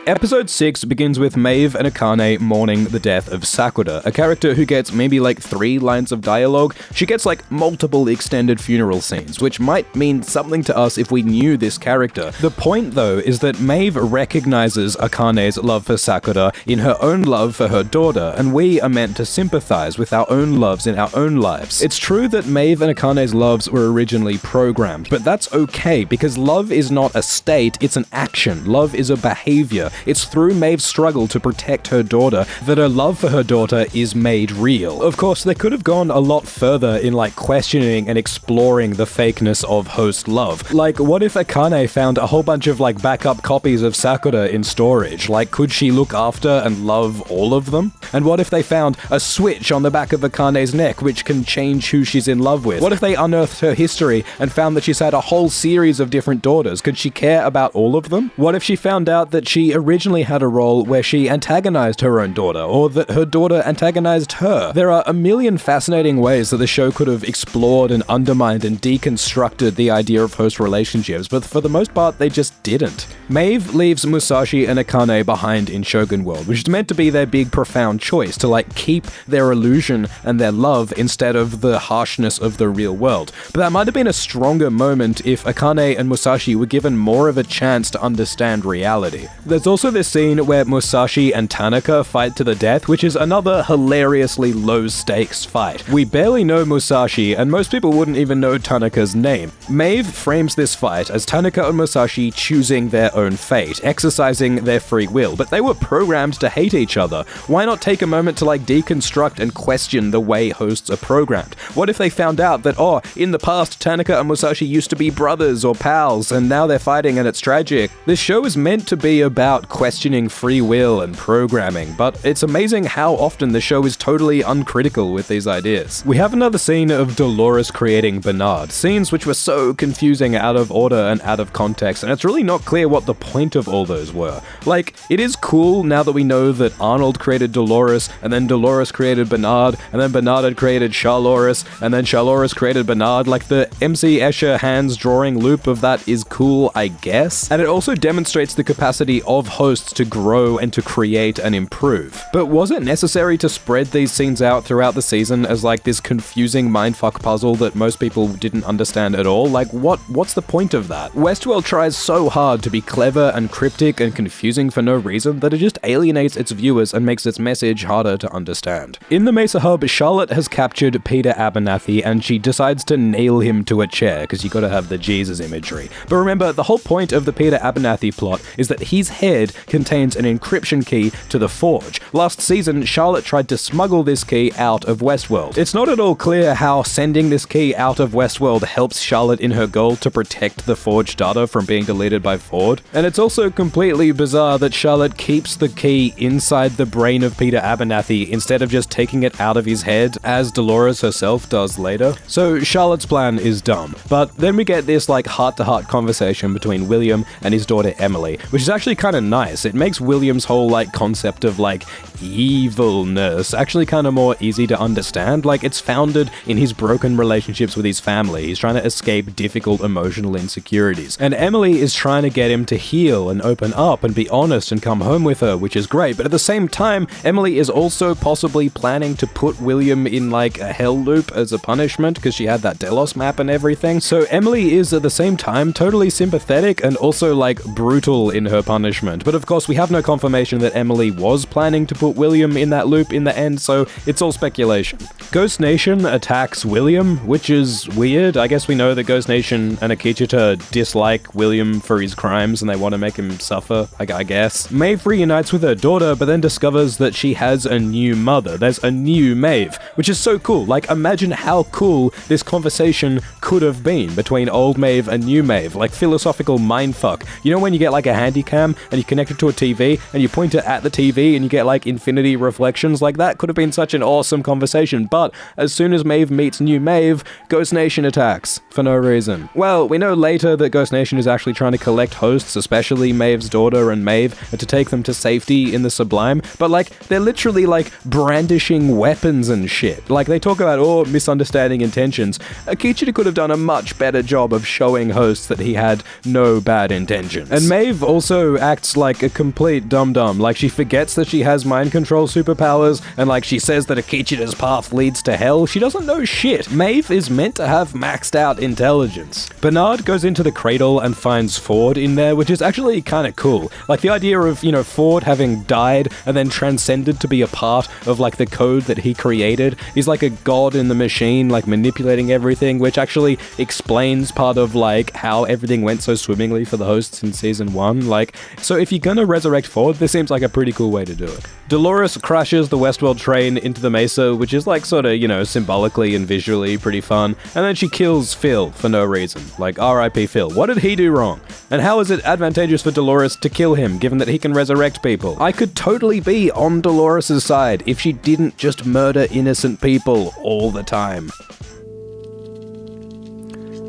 Episode 6 begins with Maeve and Akane mourning the death of Sakura, a character who gets maybe like 3 lines of dialogue. She gets like multiple extended funeral scenes, which might mean something to us if we knew this character. The point though is that Maeve recognizes Akane's love for Sakura in her own love for her daughter, and we are meant to sympathize with our own loves in our own lives. It's true that Maeve and Akane's loves were originally programmed, but that's okay because love is not a state, it's an action. Love is a behavior. It's through Maeve's struggle to protect her daughter that her love for her daughter is made real. Of course, they could have gone a lot further in like questioning and exploring the fakeness of host love. Like, what if Akane found a whole bunch of like backup copies of Sakura in storage? Like, could she look after and love all of them? And what if they found a switch on the back of Akane's neck which can change who she's in love with? What if they unearthed her history and found that she's had a whole series of different daughters? Could she care about all of them? What if she found out that she originally had a role where she antagonized her own daughter, or that her daughter antagonized her? There are a million fascinating ways that the show could have explored and undermined and deconstructed the idea of host relationships, but for the most part, they just didn't. Maeve leaves Musashi and Akane behind in Shogun World, which is meant to be their big, profound choice to like keep their illusion and their love instead of the harshness of the real world. But that might have been a stronger moment if Akane and Musashi were given more of a chance to understand reality. There's also this scene where Musashi and Tanaka fight to the death, which is another hilariously low-stakes fight. We barely know Musashi, and most people wouldn't even know Tanaka's name. Maeve frames this fight as Tanaka and Musashi choosing their own fate, exercising their free will, but they were programmed to hate each other. Why not take a moment to like deconstruct and question the way hosts are programmed? What if they found out that, oh, in the past Tanaka and Musashi used to be brothers or pals, and now they're fighting and it's tragic? This show is meant to be about questioning free will and programming, but it's amazing how often the show is totally uncritical with these ideas. We have another scene of Dolores creating Bernard, scenes which were so confusing, out of order and out of context, and it's really not clear what the point of all those were. Like, it is cool now that we know that Arnold created Dolores, and then Dolores created Bernard, and then Bernard had created Charloris, and then Charloris created Bernard. Like, the MC Escher hands drawing loop of that is cool, I guess, and it also demonstrates the capacity of hosts to grow and to create and improve. But was it necessary to spread these scenes out throughout the season as like this confusing mindfuck puzzle that most people didn't understand at all? Like, what's the point of that? Westworld tries so hard to be clever and cryptic and confusing for no reason that it just alienates its viewers and makes its message harder to understand. In the Mesa Hub, Charlotte has captured Peter Abernathy and she decides to nail him to a chair, because you gotta have the Jesus imagery. But remember, the whole point of the Peter Abernathy plot is that his head contains an encryption key to the Forge. Last season, Charlotte tried to smuggle this key out of Westworld. It's not at all clear how sending this key out of Westworld helps Charlotte in her goal to protect the Forge data from being deleted by Ford. And it's also completely bizarre that Charlotte keeps the key inside the brain of Peter Abernathy instead of just taking it out of his head, as Dolores herself does later. So Charlotte's plan is dumb. But then we get this like heart-to-heart conversation between William and his daughter Emily, which is actually kind of nice. It makes William's whole like concept of like evilness actually kind of more easy to understand. Like, it's founded in his broken relationships with his family. He's trying to escape difficult emotional insecurities. And Emily is trying to get him to heal and open up and be honest and come home with her, which is great. But at the same time, Emily is also possibly planning to put William in like a hell loop as a punishment because she had that Delos map and everything. So Emily is at the same time totally sympathetic and also like brutal in her punishment. But of course, we have no confirmation that Emily was planning to put William in that loop in the end, so it's all speculation. Ghost Nation attacks William, which is weird. I guess we know that Ghost Nation and Akichita dislike William for his crimes and they want to make him suffer, I guess. Maeve reunites with her daughter, but then discovers that she has a new mother. There's a new Maeve, which is so cool. Like, imagine how cool this conversation could have been between old Maeve and new Maeve. Like, philosophical mindfuck. You know when you get like a handy cam and you connect it to a TV and you point it at the TV and you get like infinity reflections? Like, that could have been such an awesome conversation. But as soon as Maeve meets new Maeve, Ghost Nation attacks for no reason. Well, we know later that Ghost Nation is actually trying to collect hosts, especially Maeve's daughter and Maeve, and to take them to safety in the Sublime, but like, they're literally like brandishing weapons and shit. Like, they talk about, misunderstanding intentions. Akichita could have done a much better job of showing hosts that he had no bad intentions. And Maeve also acts like a complete dum-dum. Like, she forgets that she has mind control superpowers, and like, she says that Akichita's path leads to hell. She doesn't know shit. Maeve is meant to have maxed out intelligence. Bernard goes into the cradle and finds Ford in there, which is actually kind of cool. Like, the idea of, Ford having died and then transcended to be a part of like the code that he created. He's like a god in the machine, like manipulating everything, which actually explains part of like how everything went so swimmingly for the hosts in season 1. Like, so if you're gonna resurrect Ford, this seems like a pretty cool way to do it. Dolores crashes the Westworld train into the mesa, which is like sort of, symbolically and visually pretty fun. And then she kills Phil for no reason. Like, R.I.P. Phil. What did he do wrong? And how is it advantageous for Dolores to kill him, given that he can resurrect people? I could totally be on Dolores' side if she didn't just murder innocent people all the time.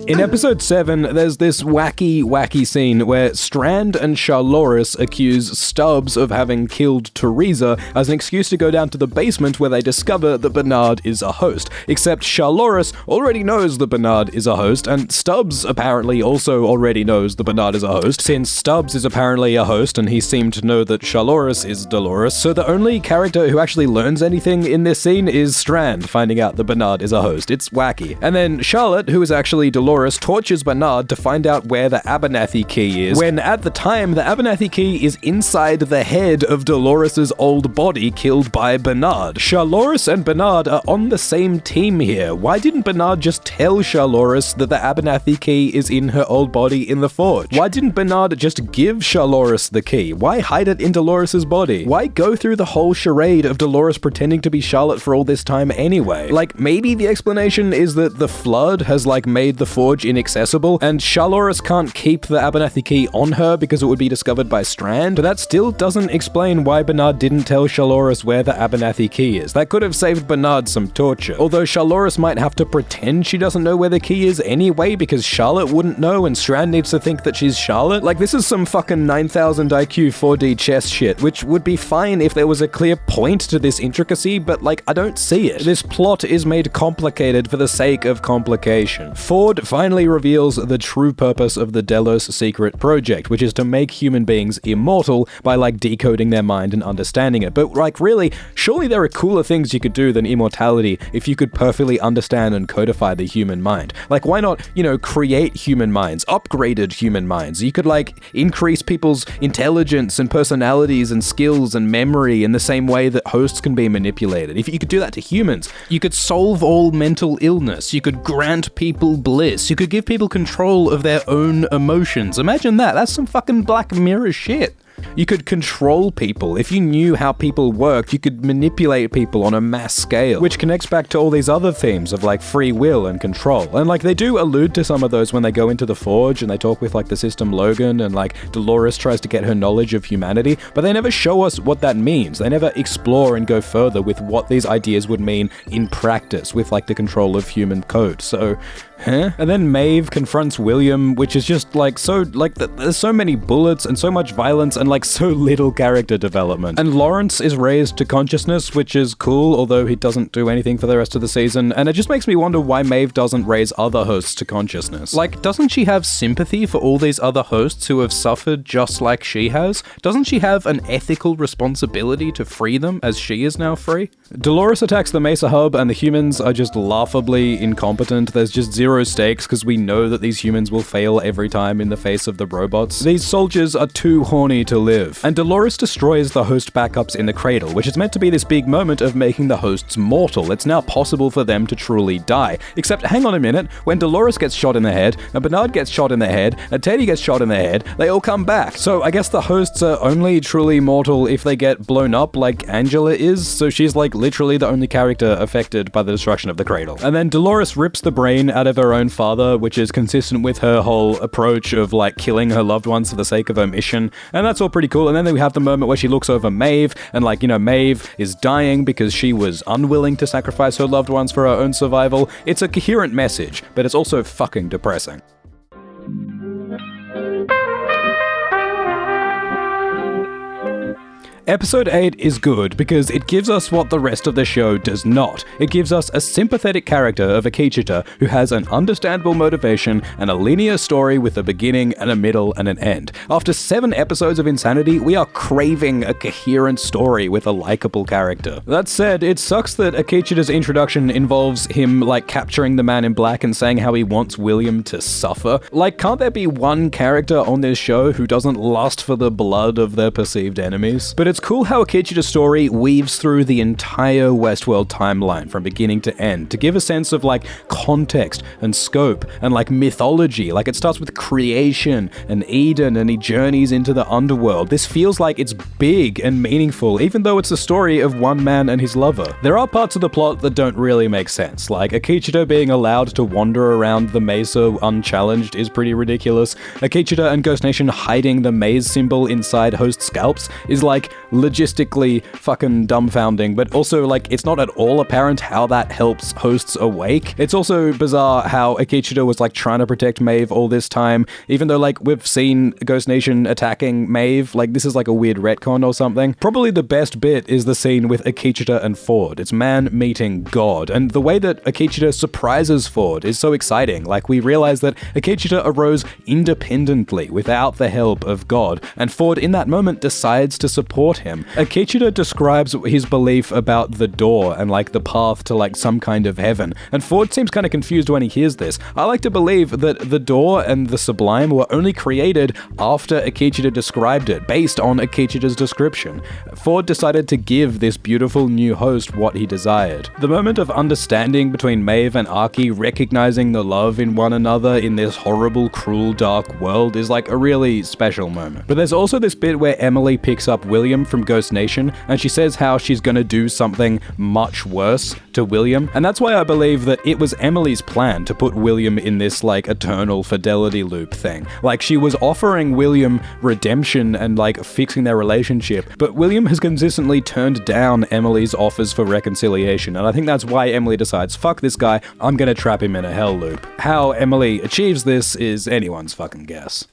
In episode 7, there's this wacky scene where Strand and Charloris accuse Stubbs of having killed Teresa as an excuse to go down to the basement where they discover that Bernard is a host. Except Charloris already knows that Bernard is a host, and Stubbs apparently also already knows that Bernard is a host, since Stubbs is apparently a host and he seemed to know that Charloris is Dolores, so the only character who actually learns anything in this scene is Strand finding out that Bernard is a host. It's wacky. And then Charlotte, who is actually Dolores, tortures Bernard to find out where the Abernathy key is, when at the time the Abernathy key is inside the head of Dolores' old body killed by Bernard. Charloris and Bernard are on the same team here. Why didn't Bernard just tell Charloris that the Abernathy key is in her old body in the forge? Why didn't Bernard just give Charloris the key? Why hide it in Dolores' body? Why go through the whole charade of Dolores pretending to be Charlotte for all this time anyway? Like, maybe the explanation is that the flood has like made the forge inaccessible, and Charloris can't keep the Abernathy key on her because it would be discovered by Strand, but that still doesn't explain why Bernard didn't tell Charloris where the Abernathy key is. That could have saved Bernard some torture. Although Charloris might have to pretend she doesn't know where the key is anyway because Charlotte wouldn't know and Strand needs to think that she's Charlotte. Like, this is some fucking 9000 IQ 4D chess shit, which would be fine if there was a clear point to this intricacy, but like, I don't see it. This plot is made complicated for the sake of complication. Ford finally reveals the true purpose of the Delos secret project, which is to make human beings immortal by like decoding their mind and understanding it. But like, really, surely there are cooler things you could do than immortality if you could perfectly understand and codify the human mind. Like, why not, create human minds, upgraded human minds? You could like increase people's intelligence and personalities and skills and memory in the same way that hosts can be manipulated. If you could do that to humans, you could solve all mental illness, you could grant people bliss, you could give people control of their own emotions. Imagine that. That's some fucking Black Mirror shit. You could control people. If you knew how people work, you could manipulate people on a mass scale, which connects back to all these other themes of like free will and control. And like, they do allude to some of those when they go into the Forge and they talk with like the system Logan and like Dolores tries to get her knowledge of humanity, but they never show us what that means. They never explore and go further with what these ideas would mean in practice with like the control of human code. So, And then Maeve confronts William, which is just like so, like there's so many bullets and so much violence and like so little character development. And Lawrence is raised to consciousness, which is cool, although he doesn't do anything for the rest of the season. And it just makes me wonder why Maeve doesn't raise other hosts to consciousness. Like, doesn't she have sympathy for all these other hosts who have suffered just like she has? Doesn't she have an ethical responsibility to free them as she is now free? Dolores attacks the Mesa Hub and the humans are just laughably incompetent. There's just zero stakes because we know that these humans will fail every time in the face of the robots. These soldiers are too horny to live. And Dolores destroys the host backups in the cradle, which is meant to be this big moment of making the hosts mortal. It's now possible for them to truly die. Except, hang on a minute, when Dolores gets shot in the head, and Bernard gets shot in the head, and Teddy gets shot in the head, they all come back. So I guess the hosts are only truly mortal if they get blown up like Angela is, so she's like literally the only character affected by the destruction of the cradle. And then Dolores rips the brain out of her own father, which is consistent with her whole approach of like killing her loved ones for the sake of her mission, and that's all pretty cool. And then we have the moment where she looks over Maeve, and like, Maeve is dying because she was unwilling to sacrifice her loved ones for her own survival. It's a coherent message, but it's also fucking depressing. Episode 8 is good because it gives us what the rest of the show does not. It gives us a sympathetic character of Akichita who has an understandable motivation and a linear story with a beginning and a middle and an end. After 7 episodes of insanity, we are craving a coherent story with a likable character. That said, it sucks that Akichita's introduction involves him capturing the man in black and saying how he wants William to suffer. Can't there be one character on this show who doesn't lust for the blood of their perceived enemies? But it's cool how Akichita's story weaves through the entire Westworld timeline from beginning to end to give a sense of context and scope and mythology. It starts with creation and Eden and he journeys into the underworld. This feels like it's big and meaningful, even though it's the story of one man and his lover. There are parts of the plot that don't really make sense, like Akichita being allowed to wander around the mesa unchallenged is pretty ridiculous. Akichita and Ghost Nation hiding the maze symbol inside host scalps is logistically fucking dumbfounding, but also it's not at all apparent how that helps hosts awake. It's also bizarre how Akichita was trying to protect Maeve all this time, even though we've seen Ghost Nation attacking Maeve. This is a weird retcon or something. Probably the best bit is the scene with Akichita and Ford. It's man meeting God, and the way that Akichita surprises Ford is so exciting. We realize that Akichita arose independently without the help of God, and Ford in that moment decides to support him. Akichita describes his belief about the door and the path to some kind of heaven, and Ford seems kind of confused when he hears this. I like to believe that the door and the sublime were only created after Akichita described it, based on Akichita's description. Ford decided to give this beautiful new host what he desired. The moment of understanding between Maeve and Aki, recognizing the love in one another in this horrible, cruel, dark world is a really special moment. But there's also this bit where Emily picks up William from Ghost Nation, and she says how she's gonna do something much worse to William, and that's why I believe that it was Emily's plan to put William in this eternal fidelity loop thing. She was offering William redemption and fixing their relationship, but William has consistently turned down Emily's offers for reconciliation, and I think that's why Emily decides, fuck this guy, I'm gonna trap him in a hell loop. How Emily achieves this is anyone's fucking guess.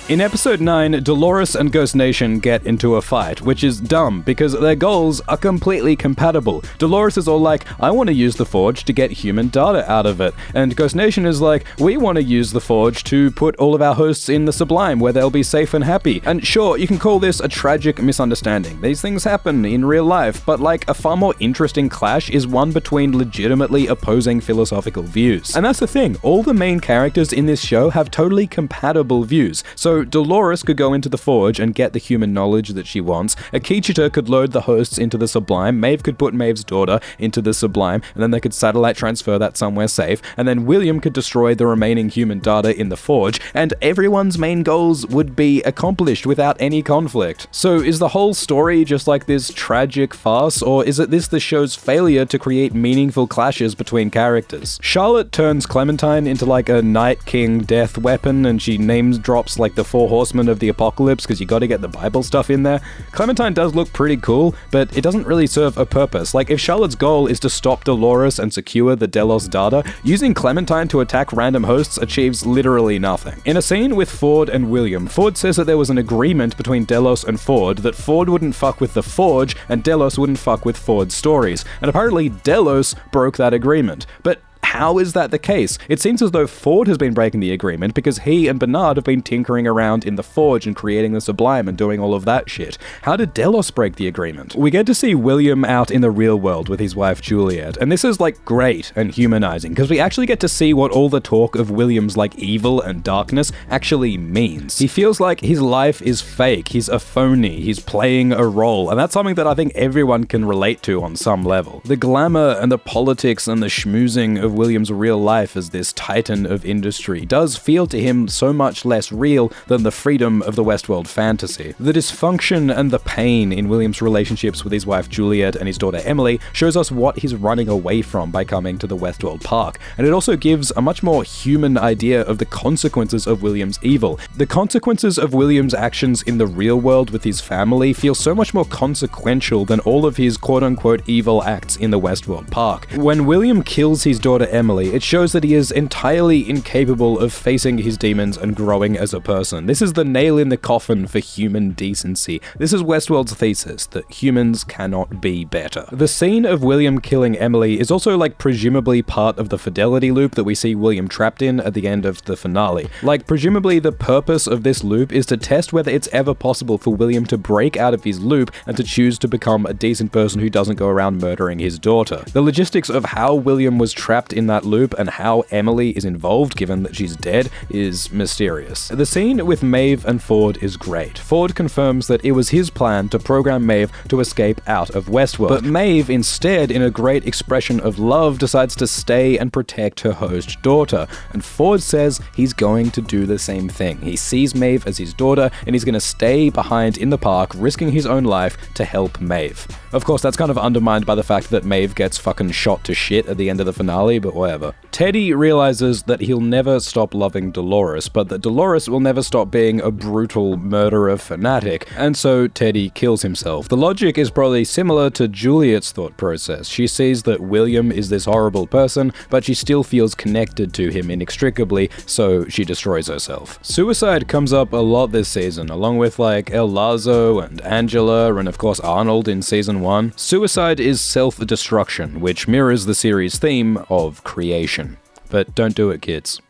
In episode 9, Dolores and Ghost Nation get into a fight, which is dumb because their goals are completely compatible. Dolores is all I want to use the Forge to get human data out of it, and Ghost Nation is we want to use the Forge to put all of our hosts in the Sublime where they'll be safe and happy. And sure, you can call this a tragic misunderstanding. These things happen in real life, but a far more interesting clash is one between legitimately opposing philosophical views. And that's the thing, all the main characters in this show have totally compatible views. So Dolores could go into the Forge and get the human knowledge that she wants. Akichita could load the hosts into the Sublime. Maeve could put Maeve's daughter into the Sublime, and then they could satellite transfer that somewhere safe. And then William could destroy the remaining human data in the Forge, and everyone's main goals would be accomplished without any conflict. So is the whole story just this tragic farce, or is it the show's failure to create meaningful clashes between characters? Charlotte turns Clementine into a Night King death weapon, and she names drops the 4 horsemen of the apocalypse because you gotta get the Bible stuff in there. Clementine does look pretty cool, but it doesn't really serve a purpose. If Charlotte's goal is to stop Dolores and secure the Delos data, using Clementine to attack random hosts achieves literally nothing. In a scene with Ford and William, Ford says that there was an agreement between Delos and Ford that Ford wouldn't fuck with the Forge and Delos wouldn't fuck with Ford's stories, and apparently Delos broke that agreement. But how is that the case? It seems as though Ford has been breaking the agreement because he and Bernard have been tinkering around in the Forge and creating the Sublime and doing all of that shit. How did Delos break the agreement? We get to see William out in the real world with his wife Juliet, and this is great and humanizing because we actually get to see what all the talk of William's evil and darkness actually means. He feels like his life is fake, he's a phony, he's playing a role, and that's something that I think everyone can relate to on some level. The glamour and the politics and the schmoozing of William's real life as this titan of industry does feel to him so much less real than the freedom of the Westworld fantasy. The dysfunction and the pain in William's relationships with his wife Juliet and his daughter Emily shows us what he's running away from by coming to the Westworld Park, and it also gives a much more human idea of the consequences of William's evil. The consequences of William's actions in the real world with his family feel so much more consequential than all of his quote-unquote evil acts in the Westworld Park. When William kills his daughter Emily, it shows that he is entirely incapable of facing his demons and growing as a person. This is the nail in the coffin for human decency. This is Westworld's thesis, that humans cannot be better. The scene of William killing Emily is also presumably part of the fidelity loop that we see William trapped in at the end of the finale. Presumably the purpose of this loop is to test whether it's ever possible for William to break out of his loop and to choose to become a decent person who doesn't go around murdering his daughter. The logistics of how William was trapped in that loop and how Emily is involved, given that she's dead, is mysterious. The scene with Maeve and Ford is great. Ford confirms that it was his plan to program Maeve to escape out of Westworld, but Maeve instead, in a great expression of love, decides to stay and protect her host daughter, and Ford says he's going to do the same thing. He sees Maeve as his daughter, and he's going to stay behind in the park, risking his own life to help Maeve. Of course, that's kind of undermined by the fact that Maeve gets fucking shot to shit at the end of the finale, but whatever. Teddy realizes that he'll never stop loving Dolores, but that Dolores will never stop being a brutal murderer fanatic, and so Teddy kills himself. The logic is probably similar to Juliet's thought process. She sees that William is this horrible person, but she still feels connected to him inextricably, so she destroys herself. Suicide comes up a lot this season, along with El Lazo and Angela, and of course Arnold in season 1. Suicide is self-destruction, which mirrors the series' theme of creation. But don't do it, kids.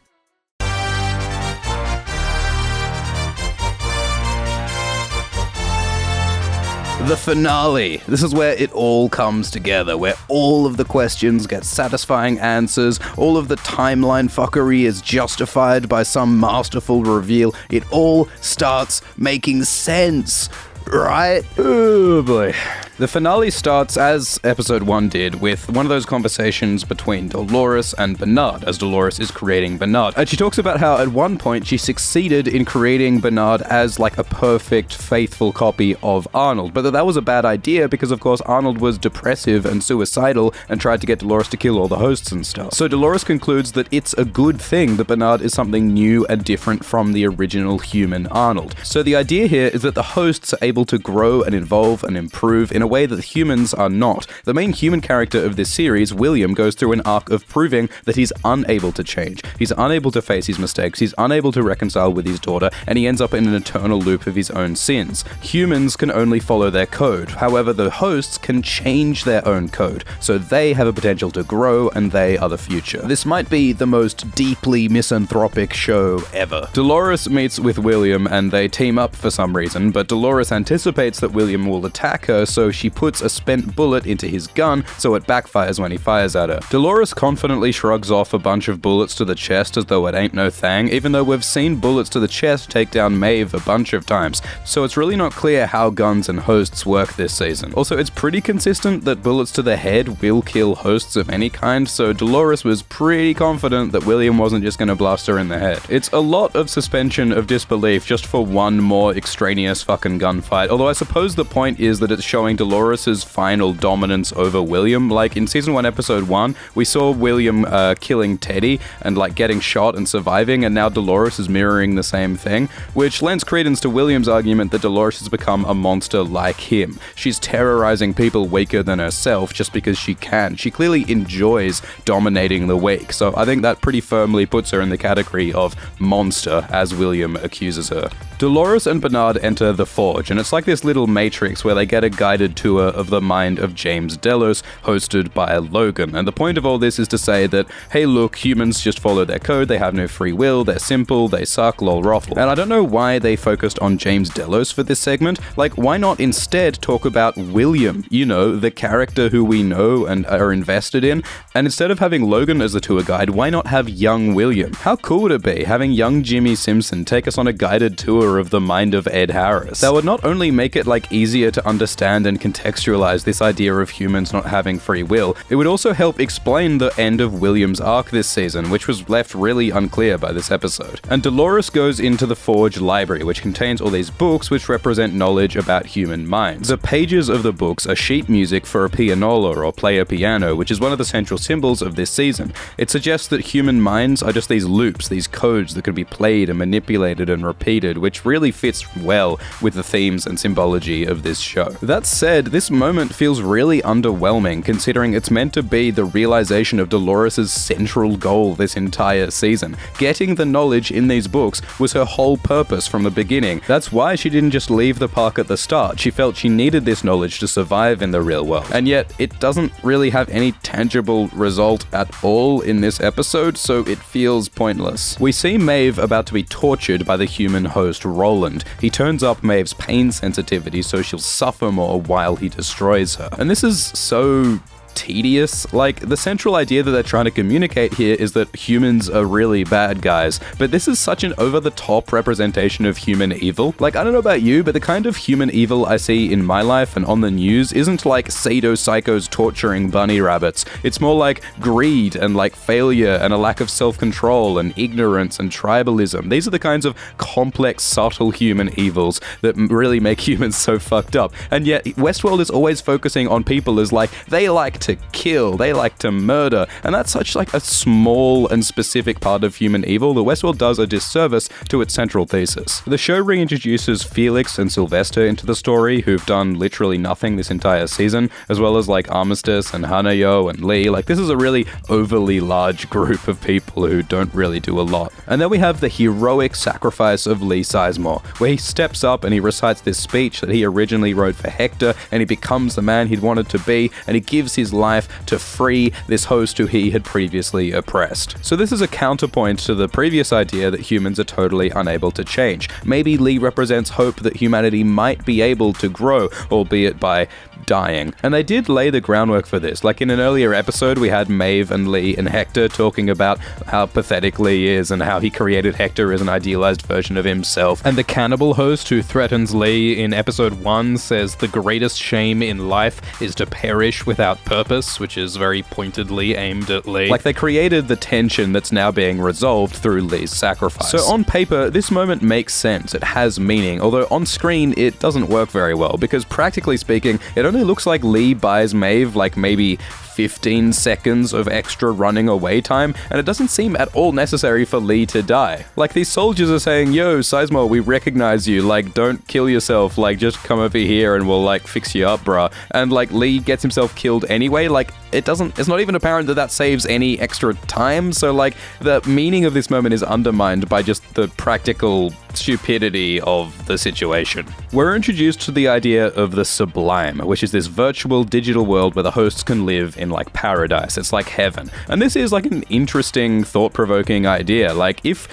The finale. This is where it all comes together, where all of the questions get satisfying answers, all of the timeline fuckery is justified by some masterful reveal. It all starts making sense, right? Oh boy. The finale starts, as episode 1 did, with one of those conversations between Dolores and Bernard, as Dolores is creating Bernard. And she talks about how at one point she succeeded in creating Bernard as a perfect, faithful copy of Arnold, but that was a bad idea because, of course, Arnold was depressive and suicidal and tried to get Dolores to kill all the hosts and stuff. So Dolores concludes that it's a good thing that Bernard is something new and different from the original human Arnold. So the idea here is that the hosts are able to grow and evolve and improve in a way that the humans are not. The main human character of this series, William, goes through an arc of proving that he's unable to change. He's unable to face his mistakes, he's unable to reconcile with his daughter, and he ends up in an eternal loop of his own sins. Humans can only follow their code. However, the hosts can change their own code, so they have a potential to grow, and they are the future. This might be the most deeply misanthropic show ever. Dolores meets with William, and they team up for some reason, but Dolores anticipates that William will attack her, so she puts a spent bullet into his gun, so it backfires when he fires at her. Dolores confidently shrugs off a bunch of bullets to the chest as though it ain't no thing, even though we've seen bullets to the chest take down Maeve a bunch of times, so it's really not clear how guns and hosts work this season. Also, it's pretty consistent that bullets to the head will kill hosts of any kind, so Dolores was pretty confident that William wasn't just gonna blast her in the head. It's a lot of suspension of disbelief just for one more extraneous fucking gunfight, although I suppose the point is that it's showing Dolores' final dominance over William. In season 1 episode 1, we saw William killing Teddy and getting shot and surviving, and now Dolores is mirroring the same thing, which lends credence to William's argument that Dolores has become a monster like him. She's terrorizing people weaker than herself just because she can. She clearly enjoys dominating the weak, so I think that pretty firmly puts her in the category of monster, as William accuses her. Dolores and Bernard enter the Forge, and it's like this little matrix where they get a guided tour of the mind of James Delos, hosted by Logan. And the point of all this is to say that, hey look, humans just follow their code, they have no free will, they're simple, they suck, lol roffle. And I don't know why they focused on James Delos for this segment. Why not instead talk about William, the character who we know and are invested in? And instead of having Logan as the tour guide, why not have young William? How cool would it be having young Jimmy Simpson take us on a guided tour of the mind of Ed Harris? That would not only make it easier to understand and contextualize this idea of humans not having free will, it would also help explain the end of William's arc this season, which was left really unclear by this episode. And Dolores goes into the Forge library, which contains all these books which represent knowledge about human minds. The pages of the books are sheet music for a pianola, or player piano, which is one of the central symbols of this season. It suggests that human minds are just these loops, these codes that can be played and manipulated and repeated, which which really fits well with the themes and symbology of this show. That said, this moment feels really underwhelming, considering it's meant to be the realization of Dolores' central goal this entire season. Getting the knowledge in these books was her whole purpose from the beginning. That's why she didn't just leave the park at the start. She felt she needed this knowledge to survive in the real world. And yet, it doesn't really have any tangible result at all in this episode, so it feels pointless. We see Maeve about to be tortured by the human host Roland. He turns up Maeve's pain sensitivity so she'll suffer more while he destroys her. And this is so tedious. Like, the central idea that they're trying to communicate here is that humans are really bad guys, but this is such an over-the-top representation of human evil. Like, I don't know about you, but the kind of human evil I see in my life and on the news isn't like pseudo-psychos torturing bunny rabbits. It's more like greed and like failure and a lack of self-control and ignorance and tribalism. These are the kinds of complex, subtle human evils that really make humans so fucked up. And yet, Westworld is always focusing on people as like, they like to kill, they like to murder, and that's such like a small and specific part of human evil that Westworld does a disservice to its central thesis. The show reintroduces Felix and Sylvester into the story, who've done literally nothing this entire season, as well as like Armistice and Hanayo and Lee. Like, this is a really overly large group of people who don't really do a lot. And then we have the heroic sacrifice of Lee Sizemore, where he steps up and he recites this speech that he originally wrote for Hector, and he becomes the man he'd wanted to be, and he gives his life to free this host who he had previously oppressed. So this is a counterpoint to the previous idea that humans are totally unable to change. Maybe Lee represents hope that humanity might be able to grow, albeit by dying. And they did lay the groundwork for this. Like, in an earlier episode, we had Maeve and Lee and Hector talking about how pathetic Lee is and how he created Hector as an idealized version of himself. And the cannibal host who threatens Lee in episode 1 says the greatest shame in life is to perish without purpose, which is very pointedly aimed at Lee. Like, they created the tension that's now being resolved through Lee's sacrifice. So on paper, this moment makes sense. It has meaning, although on screen, it doesn't work very well, because practically speaking, it only looks like Lee buys Maeve like maybe 15 seconds of extra running away time, and it doesn't seem at all necessary for Lee to die. Like, these soldiers are saying, yo, Sizemore, we recognize you, like, don't kill yourself, like, just come over here and we'll, like, fix you up, bruh. And, like, Lee gets himself killed anyway. Like, it's not even apparent that that saves any extra time, so, like, the meaning of this moment is undermined by just the practical stupidity of the situation. We're introduced to the idea of the sublime, which is this virtual digital world where the hosts can live in like paradise. It's like heaven. And this is like an interesting, thought-provoking idea. Like, if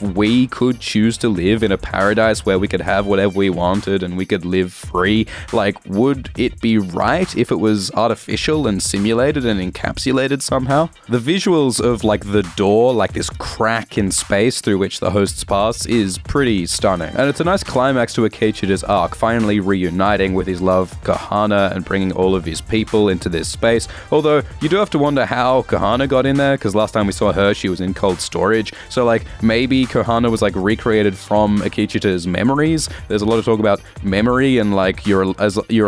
we could choose to live in a paradise where we could have whatever we wanted and we could live free, like, would it be right if it was artificial and simulated and encapsulated somehow? The visuals of like the door, like this crack in space through which the hosts pass, is pretty stunning. And it's a nice climax to Akechida's arc, finally reuniting with his love Kahana and bringing all of his people into this space. Although, you do have to wonder how Kahana got in there, because last time we saw her, she was in cold storage. So, like, maybe Kahana was, like, recreated from Akechida's memories. There's a lot of talk about memory and, like, you're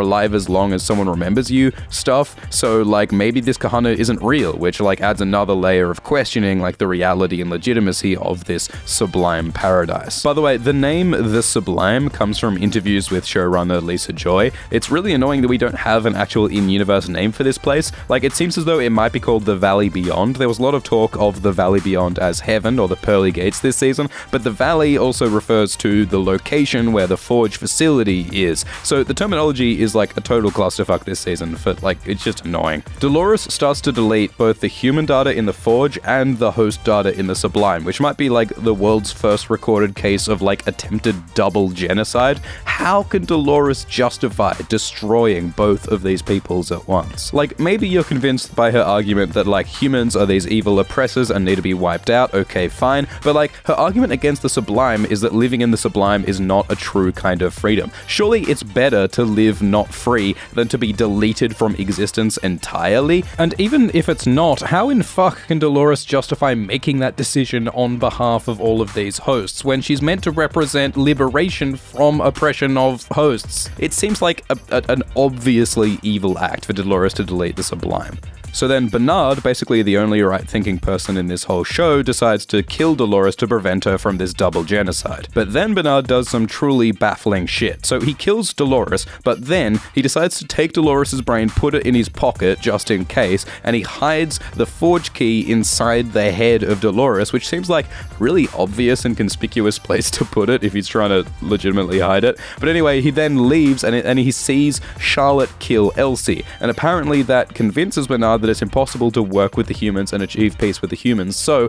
alive as long as someone remembers you stuff. So, like, maybe this Kahana isn't real, which, like, adds another layer of questioning, like, the reality and legitimacy of this sublime paradise. By the way, the name The Sublime comes from interviews with showrunner Lisa Joy. It's really annoying that we don't have an actual in-universe name for this place. Like, it seems as though it might be called the Valley Beyond. There was a lot of talk of the Valley Beyond as heaven or the Pearly Gates this season, but the Valley also refers to the location where the Forge facility is. So the terminology is like a total clusterfuck this season, for like, it's just annoying. Dolores starts to delete both the human data in the Forge and the host data in the Sublime, which might be like the world's first recorded case of like attempted double genocide. How can Dolores justify destroying both of these peoples at once? Like, maybe you're convinced by her argument that like humans are these evil oppressors and need to be wiped out, okay, fine, but like her argument against the Sublime is that living in the Sublime is not a true kind of freedom. Surely it's better to live not free than to be deleted from existence entirely? And even if it's not, how in fuck can Dolores justify making that decision on behalf of all of these hosts when she's meant to represent liberation from oppression of hosts? It seems like an obviously evil act for Dolores to delete the Sublime. So then Bernard, basically the only right-thinking person in this whole show, decides to kill Dolores to prevent her from this double genocide. But then Bernard does some truly baffling shit. So he kills Dolores, but then he decides to take Dolores' brain, put it in his pocket just in case, and he hides the forge key inside the head of Dolores, which seems like a really obvious and conspicuous place to put it if he's trying to legitimately hide it. But anyway, he then leaves and he sees Charlotte kill Elsie, and apparently that convinces Bernard that it's impossible to work with the humans and achieve peace with the humans. So,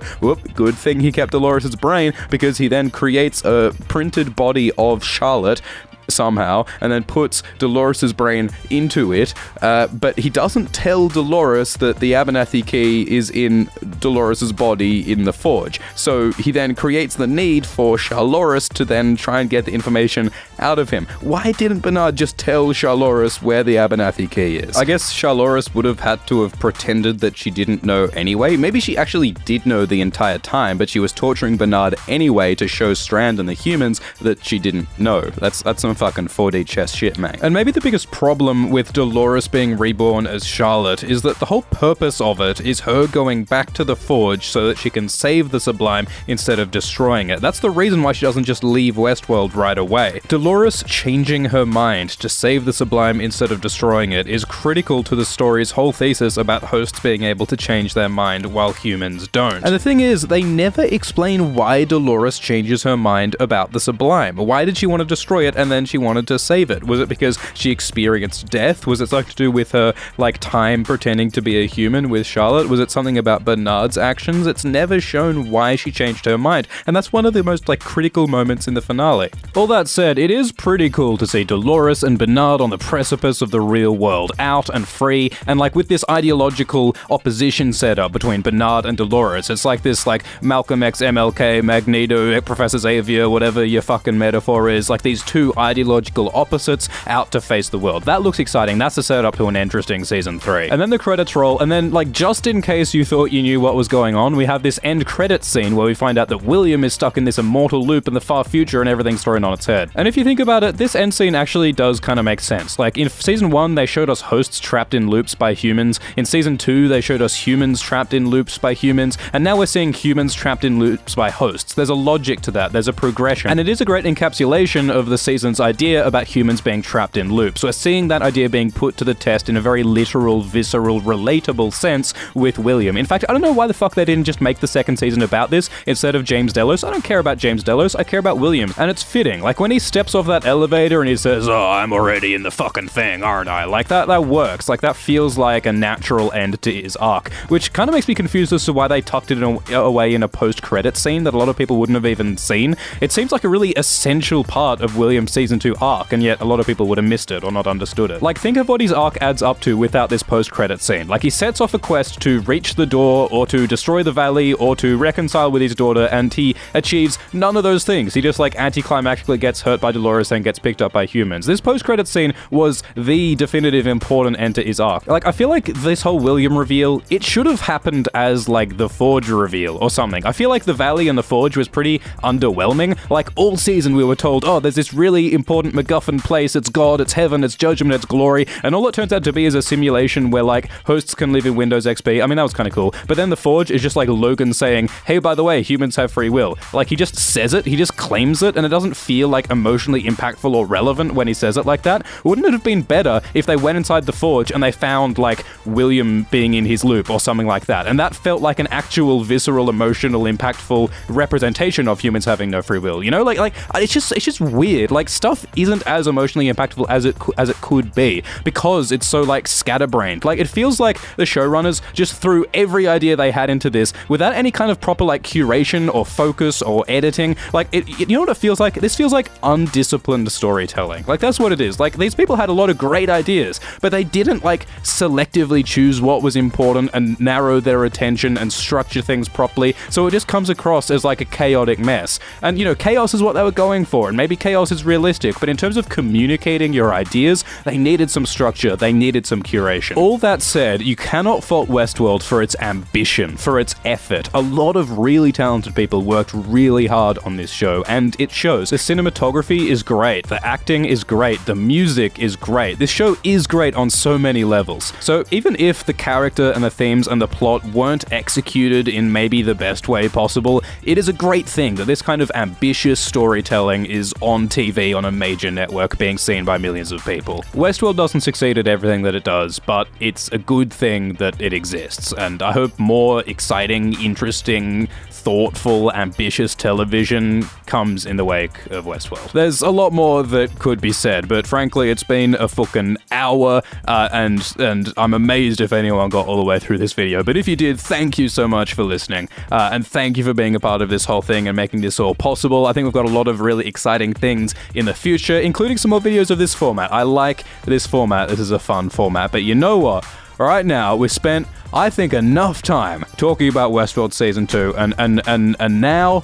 good thing he kept Dolores' brain, because he then creates a printed body of Charlotte somehow, and then puts Dolores' brain into it, but he doesn't tell Dolores that the Abernathy key is in Dolores' body in the forge. So he then creates the need for Charloris to then try and get the information out of him. Why didn't Bernard just tell Charloris where the Abernathy key is? I guess Charloris would have had to have pretended that she didn't know anyway. Maybe she actually did know the entire time, but she was torturing Bernard anyway to show Strand and the humans that she didn't know. That's some fucking 4D chess shit, mate. And maybe the biggest problem with Dolores being reborn as Charlotte is that the whole purpose of it is her going back to the forge so that she can save the Sublime instead of destroying it. That's the reason why she doesn't just leave Westworld right away. Dolores changing her mind to save the Sublime instead of destroying it is critical to the story's whole thesis about hosts being able to change their mind while humans don't. And the thing is, they never explain why Dolores changes her mind about the Sublime. Why did she want to destroy it and then she wanted to save it? Was it because she experienced death? Was it something to do with her, time pretending to be a human with Charlotte? Was it something about Bernard's actions? It's never shown why she changed her mind, and that's one of the most, critical moments in the finale. All that said, it is pretty cool to see Dolores and Bernard on the precipice of the real world, out and free, and, with this ideological opposition set up between Bernard and Dolores. It's like this, Malcolm X, MLK, Magneto, Professor Xavier, whatever your fucking metaphor is, these two ideological opposites out to face the world. That looks exciting. That's the setup to an interesting season 3. And then the credits roll, and then, just in case you thought you knew what was going on, we have this end credits scene where we find out that William is stuck in this immortal loop in the far future and everything's thrown on its head. And if you think about it, this end scene actually does kind of make sense. In season 1, they showed us hosts trapped in loops by humans. In season 2, they showed us humans trapped in loops by humans. And now we're seeing humans trapped in loops by hosts. There's a logic to that. There's a progression. And it is a great encapsulation of the season's idea about humans being trapped in loops. We're seeing that idea being put to the test in a very literal, visceral, relatable sense with William. In fact, I don't know why the fuck they didn't just make the second season about this instead of James Delos. I don't care about James Delos, I care about William. And it's fitting. When he steps off that elevator and he says, "Oh, I'm already in the fucking thing, aren't I?" That works. That feels like a natural end to his arc, which kind of makes me confused as to why they tucked it away in a post-credit scene that a lot of people wouldn't have even seen. It seems like a really essential part of William's season 2 arc, and yet a lot of people would have missed it or not understood it. Think of what his arc adds up to without this post-credit scene. He sets off a quest to reach the door, or to destroy the valley, or to reconcile with his daughter, and he achieves none of those things. He just anticlimactically gets hurt by Dolores and gets picked up by humans. This post-credit scene was the definitive important end to his arc. I feel like this whole William reveal, it should have happened as the Forge reveal or something. I feel like the valley and the Forge was pretty underwhelming. All season we were told, oh, there's this really important MacGuffin place, it's God, it's heaven, it's judgment, it's glory, and all it turns out to be is a simulation where hosts can live in Windows XP. I mean, that was kind of cool. But then the Forge is just Logan saying, hey, by the way, humans have free will. He just says it, he just claims it, and it doesn't feel emotionally impactful or relevant when he says it like that. Wouldn't it have been better if they went inside the Forge and they found William being in his loop or something like that? And that felt like an actual visceral, emotional, impactful representation of humans having no free will. It's just weird. Stuff isn't as emotionally impactful as it could be because it's so scatterbrained. It feels like the showrunners just threw every idea they had into this without any kind of proper curation or focus or editing. You know what it feels like? This feels like undisciplined storytelling. That's what it is. These people had a lot of great ideas, but they didn't selectively choose what was important and narrow their attention and structure things properly. So it just comes across as a chaotic mess. And chaos is what they were going for, and maybe chaos is realistic, but in terms of communicating your ideas, they needed some structure, they needed some curation. All that said, you cannot fault Westworld for its ambition passion, for its effort. A lot of really talented people worked really hard on this show, and it shows. The cinematography is great, the acting is great, the music is great. This show is great on so many levels. So even if the character and the themes and the plot weren't executed in maybe the best way possible, it is a great thing that this kind of ambitious storytelling is on TV on a major network being seen by millions of people. Westworld doesn't succeed at everything that it does, but it's a good thing that it exists, and I hope more exciting, interesting, thoughtful, ambitious television comes in the wake of Westworld. There's a lot more that could be said, but frankly, it's been a fucking hour, and I'm amazed if anyone got all the way through this video, but if you did, thank you so much for listening, and thank you for being a part of this whole thing and making this all possible. I think we've got a lot of really exciting things in the future, including some more videos of this format. I like this format. This is a fun format, but you know what? Right now, we've spent, I think, enough time talking about Westworld Season 2, and now...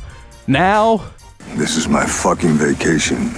This is my fucking vacation.